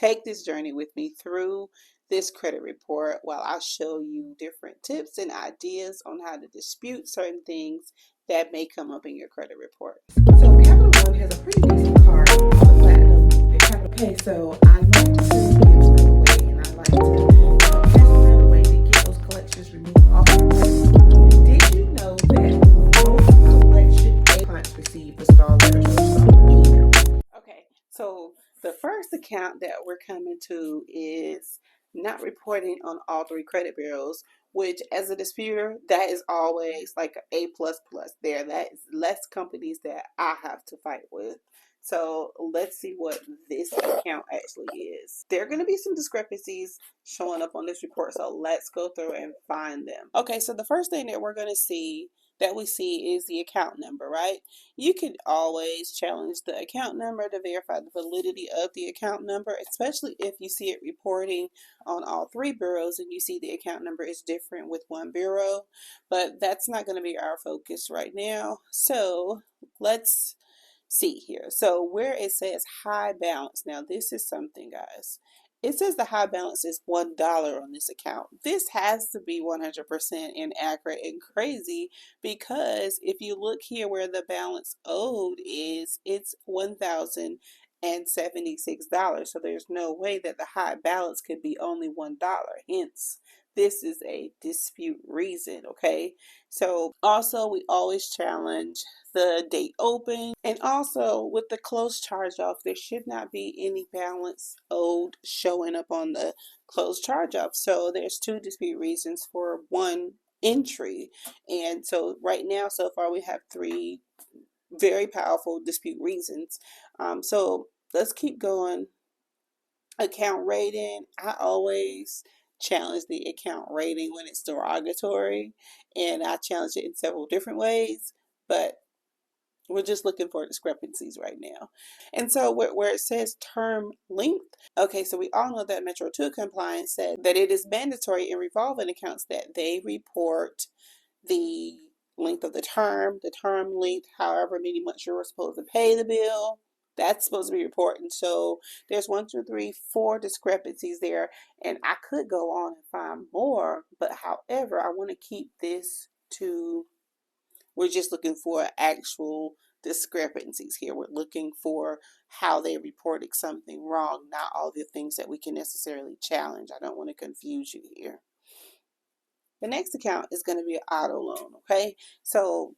Take this journey with me through this credit report while I show you different tips and ideas on how to dispute certain things that may come up in your credit report. So Capital One has a pretty decent card called the Platinum. The Capital Pay. So I like to give some away, and I like to pass them away to get those collections removed off your credit. Did you know that most collection clients receive the star letters or installment email? Okay, so the first account that we're coming to is not reporting on all three credit bureaus, which as a disputer, that is always like an A++. There, that is less companies that I have to fight with. So let's see what this account actually is. There are going to be some discrepancies showing up on this report, so let's go through and find them. Okay, so the first thing that we're going to see is the account number, right? You can always challenge the account number to verify the validity of the account number, especially if you see it reporting on all three bureaus and you see the account number is different with one bureau. But that's not going to be our focus right now. So let's see here. So where it says high balance, now this is something, guys. It says the high balance is $1 on this account. This has to be 100% inaccurate and crazy, because if you look here where the balance owed is, it's $1,076. So there's no way that the high balance could be only $1. Hence, this is a dispute reason, okay? So also, we always challenge the date open, and also with the closed charge off, there should not be any balance owed showing up on the closed charge off. So there's two dispute reasons for one entry, and so right now so far we have three very powerful dispute reasons. So let's keep going. Account rating, I always challenge the account rating when it's derogatory, and I challenge it in several different ways, but we're just looking for discrepancies right now. And so where it says term length, okay, so we all know that Metro 2 compliance said that it is mandatory in revolving accounts that they report the length of the term length, however many months you're supposed to pay the bill. That's supposed to be reported. So there's 1, 2, 3, 4 discrepancies there, and I could go on and find more, but however, I want to keep this to, we're just looking for actual discrepancies here. We're looking for how they reported something wrong, not all the things that we can necessarily challenge. I don't want to confuse you here. The next account is going to be an auto loan, okay? So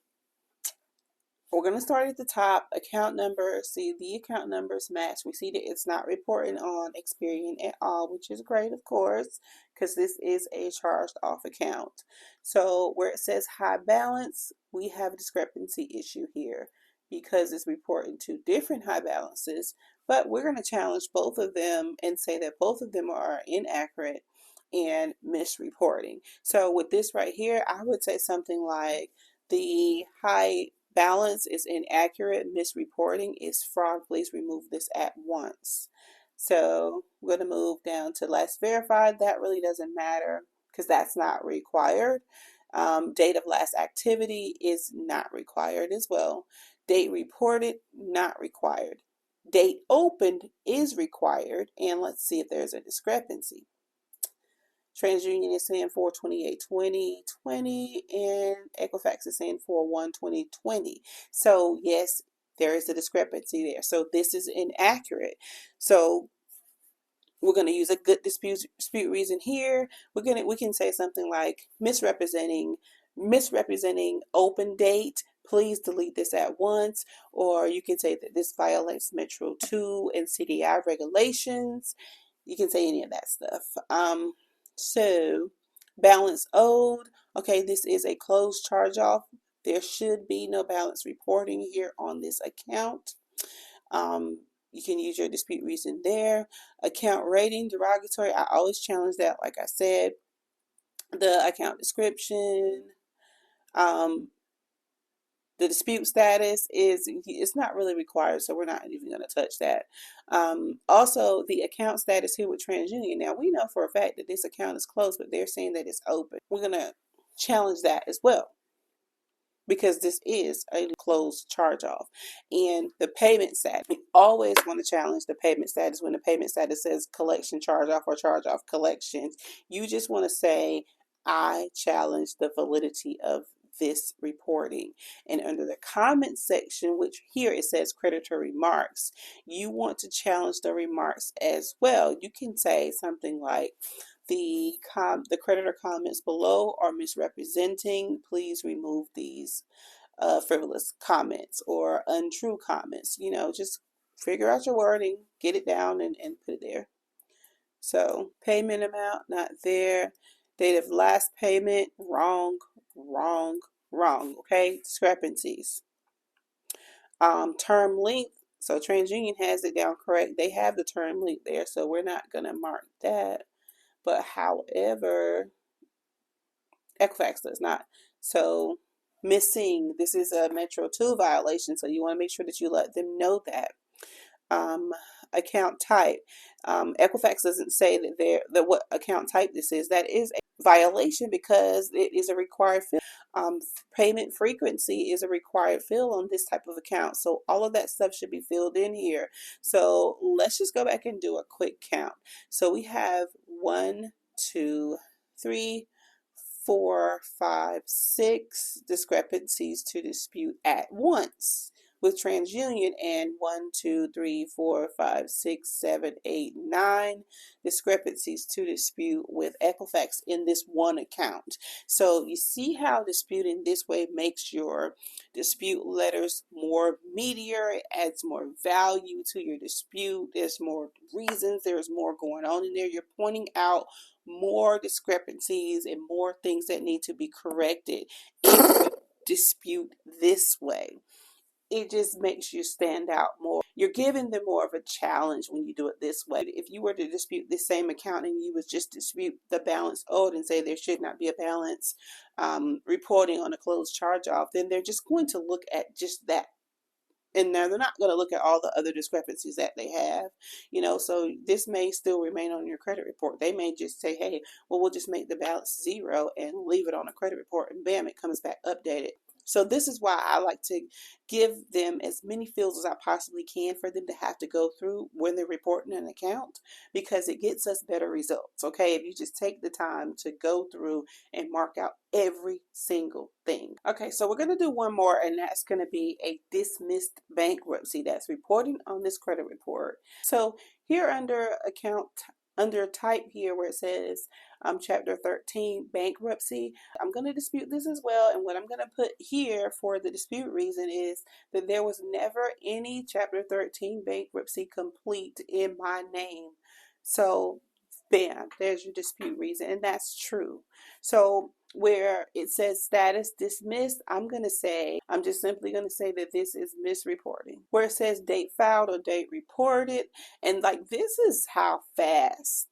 we're going to start at the top. Account number, see the account numbers match. We see that it's not reporting on Experian at all, which is great, of course, because this is a charged off account. So where it says high balance, we have a discrepancy issue here because it's reporting two different high balances, but we're going to challenge both of them and say that both of them are inaccurate and misreporting. So with this right here, I would say something like the high balance is inaccurate, misreporting is fraud, please remove this at once. So we're going to move down to last verified. That really doesn't matter because that's not required. Date of last activity is not required as well. Date reported, not required. Date opened is required, and let's see if there's a discrepancy. TransUnion is saying 4/28/2020, and Equifax is saying 4/1/2020. So yes, there is a discrepancy there. So this is inaccurate. So we're going to use a good dispute reason here. We can say something like misrepresenting open date. Please delete this at once. Or you can say that this violates Metro 2 and CDI regulations. You can say any of that stuff. So balance owed, okay, this is a closed charge off. There should be no balance reporting here on this account. You can use your dispute reason there. Account rating, derogatory, I always challenge that. Like I said, the account description, the dispute status it's not really required, so we're not even going to touch that. Also, the account status here with TransUnion. Now, we know for a fact that this account is closed, but they're saying that it's open. We're going to challenge that as well. because this is a closed charge off. And the payment status, we always want to challenge the payment status. When the payment status says collection charge off or charge off collections, you just want to say, I challenge the validity of this reporting. And under the comment section, which here it says creditor remarks, you want to challenge the remarks as well. You can say something like, the creditor comments below are misrepresenting. Please remove these frivolous comments or untrue comments. Just figure out your wording, get it down, and put it there. So payment amount, not there. Date of last payment, wrong, wrong, wrong. Okay, discrepancies. Term length. So TransUnion has it down correct. They have the term length there, so we're not going to mark that. But however, Equifax does not. So missing, this is a Metro 2 violation, so you want to make sure that you let them know that. Account type. Equifax doesn't say that what account type this is. That is a violation because it is a required field. Payment frequency is a required field on this type of account. So all of that stuff should be filled in here. So let's just go back and do a quick count. So we have 1, 2, 3, 4, 5, 6 discrepancies to dispute at once with TransUnion, and 1, 2, 3, 4, 5, 6, 7, 8, 9 discrepancies to dispute with Equifax in this one account. So you see how disputing this way makes your dispute letters more meatier. It adds more value to your dispute. There's more reasons. There's more going on in there. You're pointing out more discrepancies and more things that need to be corrected if you dispute this way. It just makes you stand out more. You're giving them more of a challenge when you do it this way. If you were to dispute the same account and you would just dispute the balance owed and say there should not be a balance reporting on a closed charge off, then they're just going to look at just that. And now they're not going to look at all the other discrepancies that they have, so this may still remain on your credit report. They may just say, hey, well, we'll just make the balance 0 and leave it on a credit report, and bam, it comes back updated. So this is why I like to give them as many fields as I possibly can for them to have to go through when they're reporting an account, because it gets us better results. Okay, if you just take the time to go through and mark out every single thing. Okay, so we're going to do one more, and that's going to be a dismissed bankruptcy that's reporting on this credit report. So here under type here where it says chapter 13 bankruptcy, I'm going to dispute this as well. And what I'm going to put here for the dispute reason is that there was never any chapter 13 bankruptcy complete in my name. So bam, there's your dispute reason, and that's true. So where it says status dismissed, I'm just simply going to say that this is misreporting. Where it says date filed or date reported, and like this is how fast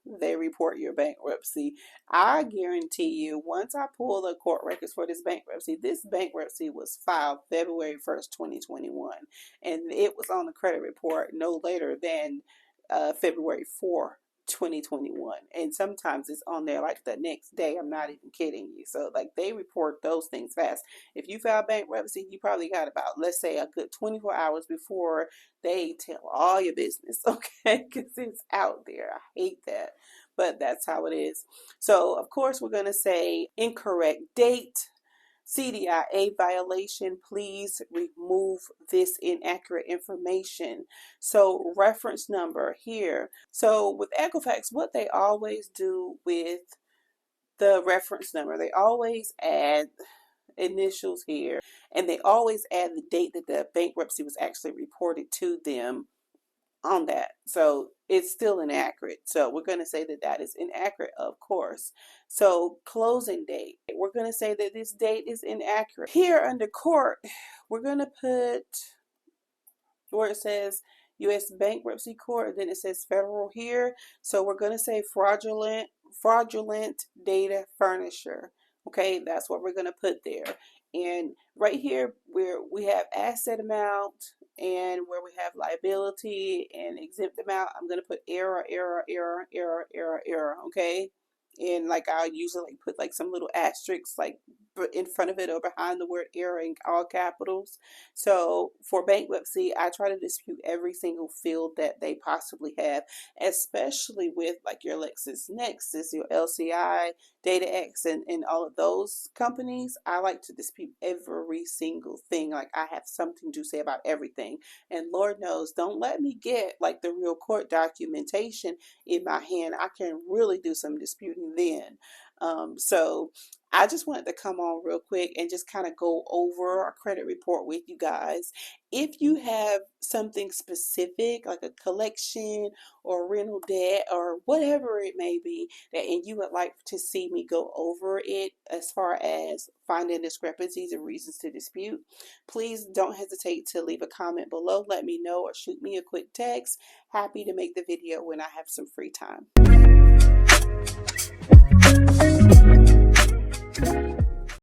they report your bankruptcy. I guarantee you, once I pull the court records for this bankruptcy was filed February 1st, 2021, and it was on the credit report no later than February 4th, 2021, and sometimes it's on there like the next day. I'm not even kidding you. So like they report those things fast. If you file bankruptcy, you probably got about, let's say, a good 24 hours before they tell all your business, okay? Because it's out there. I hate that, but that's how it is. So of course we're going to say incorrect date, CDIA violation, please remove this inaccurate information. So reference number here. So with Equifax, what they always do with the reference number, they always add initials here, and they always add the date that the bankruptcy was actually reported to them on that. So it's still inaccurate. So we're going to say that that is inaccurate, of course. So closing date, we're going to say that this date is inaccurate. Here under court, we're going to put where it says U.S. Bankruptcy Court, then it says federal here. So we're going to say fraudulent data furnisher. Okay, that's what we're going to put there. And right here where we have asset amount and where we have liability and exempt amount, I'm going to put error, okay? And like I'll usually put like some little asterisks like in front of it or behind the word error in all capitals. So for bankruptcy, I try to dispute every single field that they possibly have, especially with like your LexisNexis, your LCI, DataX, and all of those companies. I like to dispute every single thing. Like I have something to say about everything. And Lord knows, don't let me get like the real court documentation in my hand. I can really do some disputing then. So I just wanted to come on real quick and just kind of go over a credit report with you guys. If you have something specific, like a collection or rental debt or whatever it may be, that and you would like to see me go over it as far as finding discrepancies and reasons to dispute, please don't hesitate to leave a comment below. Let me know or shoot me a quick text. Happy to make the video when I have some free time.